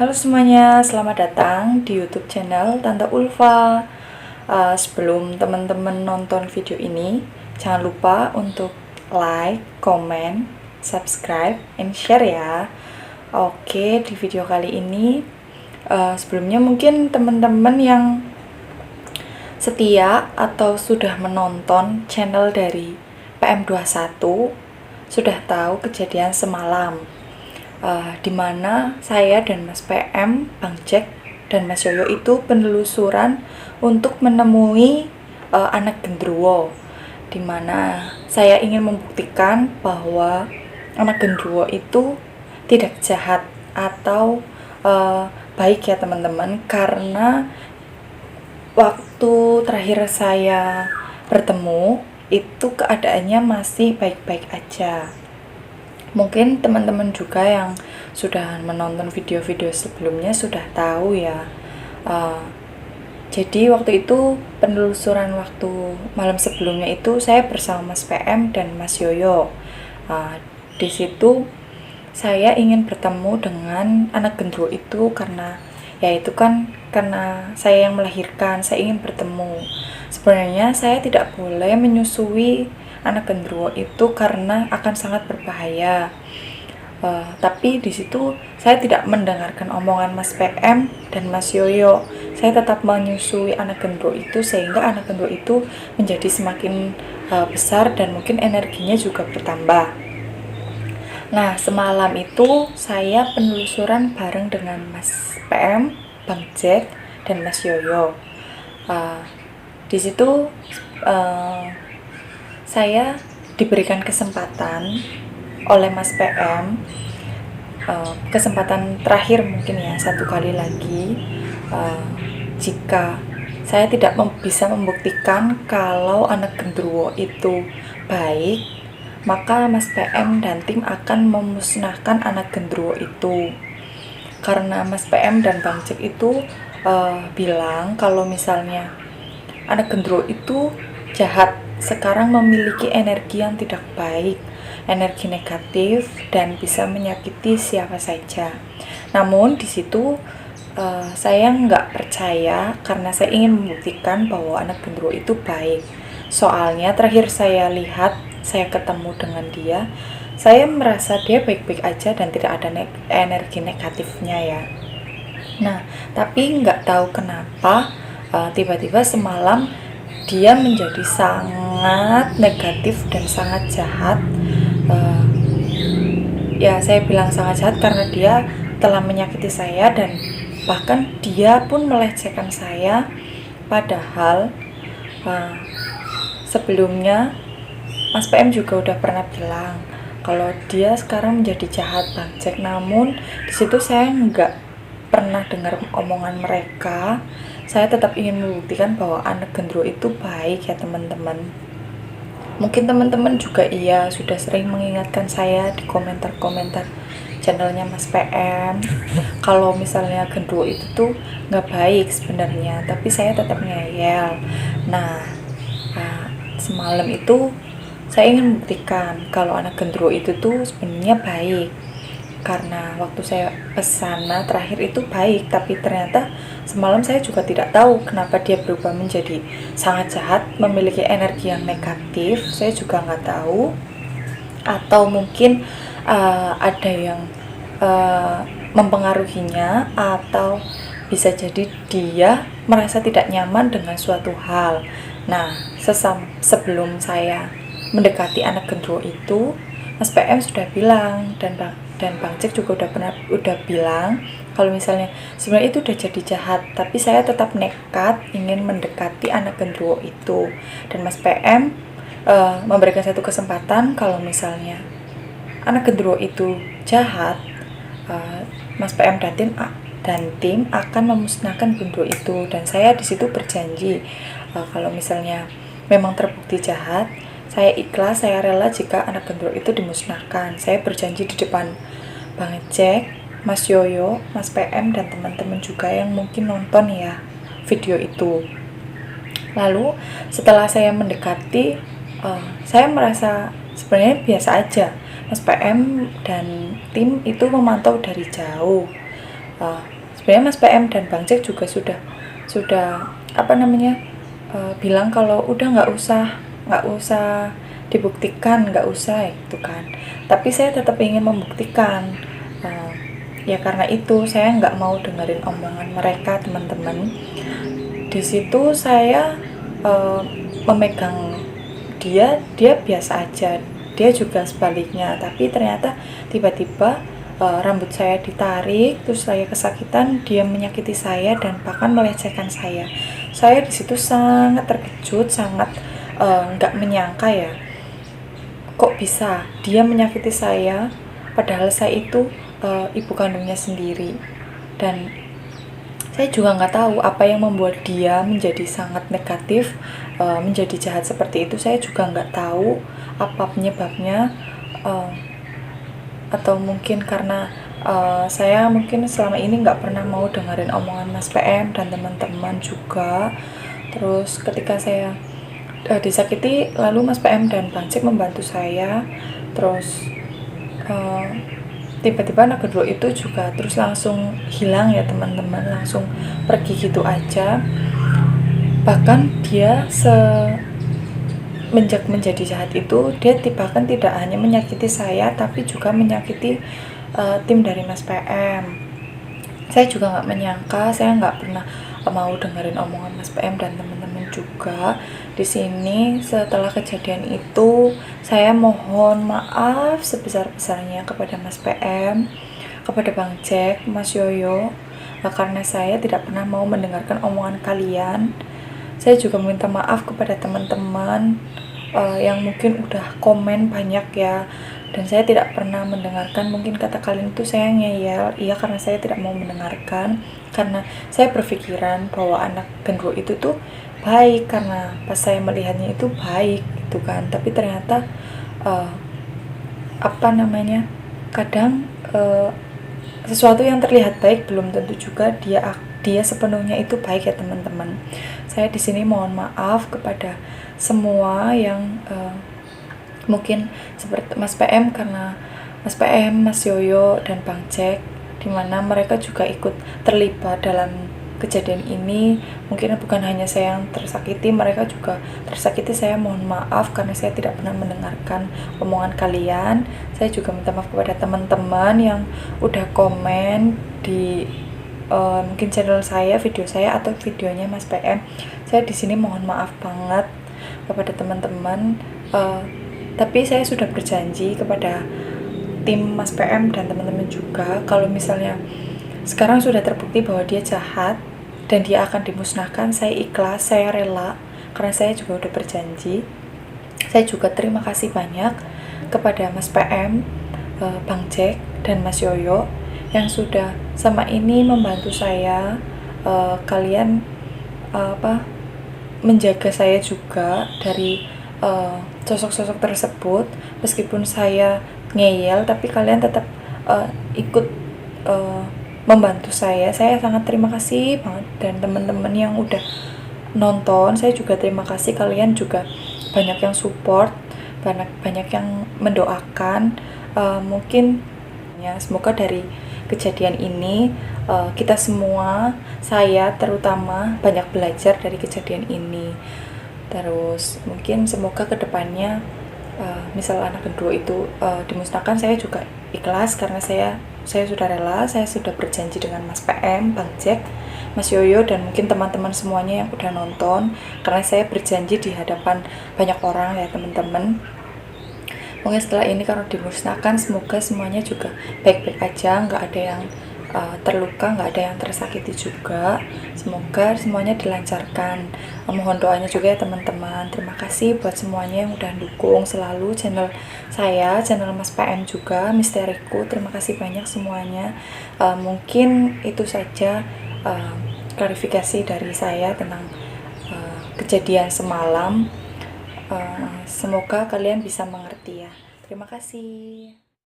Halo semuanya, selamat datang di YouTube channel Tante Ulfa. Sebelum teman-teman nonton video ini, jangan lupa untuk like, comment, subscribe, and share ya. Oke, di video kali ini, sebelumnya mungkin teman-teman yang setia atau sudah menonton channel dari PM21 sudah tahu kejadian semalam. Dimana saya dan Mas PM, Bang Jack, dan Mas Yoyo itu penelusuran untuk menemui anak genderuwo, dimana saya ingin membuktikan bahwa anak genderuwo itu tidak jahat atau baik ya teman-teman, karena waktu terakhir saya bertemu itu keadaannya masih baik-baik aja. Mungkin teman-teman juga yang sudah menonton video-video sebelumnya sudah tahu ya. Jadi waktu itu penelusuran waktu malam sebelumnya itu saya bersama Mas PM dan Mas Yoyo. Di situ saya ingin bertemu dengan anak gendruwo itu karena ya itu kan karena saya yang melahirkan, saya ingin bertemu. Sebenarnya saya tidak boleh menyusui anak genderuwo itu karena akan sangat berbahaya. Tapi di situ saya tidak mendengarkan omongan Mas PM dan Mas Yoyo. Saya tetap menyusui anak genderuwo itu sehingga anak genderuwo itu menjadi semakin besar dan mungkin energinya juga bertambah. Nah, semalam itu saya penelusuran bareng dengan Mas PM, Bang Jack, dan Mas Yoyo. Di situ saya diberikan kesempatan oleh Mas PM, kesempatan terakhir mungkin ya, satu kali lagi, jika saya tidak bisa membuktikan kalau anak genderuwo itu baik, maka Mas PM dan tim akan memusnahkan anak genderuwo itu. Karena Mas PM dan Bang Jack itu bilang kalau misalnya anak genderuwo itu jahat, sekarang memiliki energi yang tidak baik, energi negatif, dan bisa menyakiti siapa saja. Namun di situ saya nggak percaya karena saya ingin membuktikan bahwa anak genderuwo itu baik. Soalnya terakhir saya lihat, saya ketemu dengan dia, saya merasa dia baik-baik aja dan tidak ada energi negatifnya ya. Nah, tapi nggak tahu kenapa tiba-tiba semalam dia menjadi sangat negatif dan sangat jahat. Ya saya bilang sangat jahat karena dia telah menyakiti saya dan bahkan dia pun melecehkan saya. Padahal sebelumnya Mas PM juga udah pernah bilang kalau dia sekarang menjadi jahat, Bang Jack. Namun di situ saya nggak pernah dengar omongan mereka. Saya tetap ingin membuktikan bahwa anak genderuwo itu baik ya teman-teman. Mungkin teman-teman juga sudah sering mengingatkan saya di komentar-komentar channelnya Mas PM kalau misalnya genderuwo itu tuh nggak baik sebenarnya, tapi saya tetap ngeyel. Nah, semalam itu saya ingin membuktikan kalau anak genderuwo itu tuh sebenarnya baik. Karena waktu saya kesana terakhir itu baik, tapi ternyata semalam saya juga tidak tahu kenapa dia berubah menjadi sangat jahat, memiliki energi yang negatif. Saya juga nggak tahu, atau mungkin ada yang mempengaruhinya, atau bisa jadi dia merasa tidak nyaman dengan suatu hal. Nah, sebelum saya mendekati anak genderuwo itu, Mas PM sudah bilang dan Bang Jack juga udah bilang kalau misalnya sebenarnya itu udah jadi jahat, tapi saya tetap nekat ingin mendekati anak genderuwo itu. Dan Mas PM memberikan satu kesempatan kalau misalnya anak genderuwo itu jahat, Mas PM dan tim akan memusnahkan genderuwo itu. Dan saya di situ berjanji kalau misalnya memang terbukti jahat, saya ikhlas, saya rela jika anak genderuwo itu dimusnahkan. Saya berjanji di depan Bang Jack, Mas Yoyo, Mas PM, dan teman-teman juga yang mungkin nonton ya video itu. Lalu setelah saya mendekati, saya merasa sebenarnya biasa aja. Mas PM dan tim itu memantau dari jauh. Sebenarnya Mas PM dan Bang Jack juga sudah bilang kalau udah nggak usah dibuktikan, nggak usah gitu kan. Tapi saya tetap ingin membuktikan. Ya karena itu saya nggak mau dengerin omongan mereka, teman-teman. Di situ saya memegang dia biasa aja, dia juga sebaliknya. Tapi ternyata tiba-tiba rambut saya ditarik, terus saya kesakitan, dia menyakiti saya dan bahkan melecehkan saya. Saya di situ sangat terkejut, sangat nggak menyangka ya, kok bisa dia menyakiti saya, padahal saya itu ibu kandungnya sendiri. Dan saya juga nggak tahu apa yang membuat dia menjadi sangat negatif, menjadi jahat seperti itu. Saya juga nggak tahu apa penyebabnya, atau mungkin karena saya mungkin selama ini nggak pernah mau dengerin omongan Mas PM dan teman-teman juga. Terus ketika saya disakiti, lalu Mas PM dan Bang Jack membantu saya. Terus tiba-tiba anak kedua itu juga terus langsung hilang ya teman-teman, langsung pergi gitu aja. Bahkan dia semenjak menjadi jahat itu, dia bahkan tidak hanya menyakiti saya tapi juga menyakiti tim dari Mas PM. Saya juga nggak menyangka, saya nggak pernah mau dengerin omongan Mas PM dan teman-teman juga. Di sini setelah kejadian itu, saya mohon maaf sebesar-besarnya kepada Mas PM, kepada Bang Jack, Mas Yoyo, karena saya tidak pernah mau mendengarkan omongan kalian. Saya juga minta maaf kepada teman-teman yang mungkin udah komen banyak ya, dan saya tidak pernah mendengarkan. Mungkin kata kalian itu saya ngeyel, iya karena saya tidak mau mendengarkan, karena saya berpikiran bahwa anak gendruwo itu tuh baik, karena pas saya melihatnya itu baik gitu kan. Tapi ternyata kadang sesuatu yang terlihat baik belum tentu juga dia sepenuhnya itu baik ya teman-teman. Saya di sini mohon maaf kepada semua yang mungkin seperti Mas PM, karena Mas PM, Mas Yoyo, dan Bang Jack, dimana mereka juga ikut terlibat dalam kejadian ini. Mungkin bukan hanya saya yang tersakiti, mereka juga tersakiti. Saya mohon maaf karena saya tidak pernah mendengarkan omongan kalian. Saya juga minta maaf kepada teman-teman yang udah komen di mungkin channel saya, video saya atau videonya Mas PM. Saya di sini mohon maaf banget kepada teman-teman. Tapi saya sudah berjanji kepada tim Mas PM dan teman-teman juga, kalau misalnya sekarang sudah terbukti bahwa dia jahat dan dia akan dimusnahkan, saya ikhlas, saya rela, karena saya juga udah berjanji. Saya juga terima kasih banyak kepada Mas PM, Bang Jack, dan Mas Yoyo yang sudah sama ini membantu saya. Kalian menjaga saya juga dari sosok-sosok tersebut. Meskipun saya ngeyel, tapi kalian tetap ikut membantu saya. Saya sangat terima kasih banget, dan teman-teman yang udah nonton, saya juga terima kasih. Kalian juga banyak yang support, banyak yang mendoakan. Mungkin ya, semoga dari kejadian ini kita semua, saya terutama, banyak belajar dari kejadian ini. Terus mungkin semoga kedepannya misal anak kedua itu dimusnahkan, saya juga ikhlas karena saya sudah rela, saya sudah berjanji dengan Mas PM, Bang Jack, Mas Yoyo, dan mungkin teman-teman semuanya yang udah nonton, karena saya berjanji di hadapan banyak orang ya teman-teman. Mungkin setelah ini kalau dimusnahkan, semoga semuanya juga baik-baik aja, nggak ada yang terluka, nggak ada yang tersakiti juga. Semoga semuanya dilancarkan. Mohon doanya juga ya teman-teman. Terima kasih buat semuanya yang udah dukung selalu channel saya, channel Mas PM juga, Misteriku. Terima kasih banyak semuanya. Mungkin itu saja klarifikasi dari saya tentang kejadian semalam. Semoga kalian bisa mengerti ya. Terima kasih.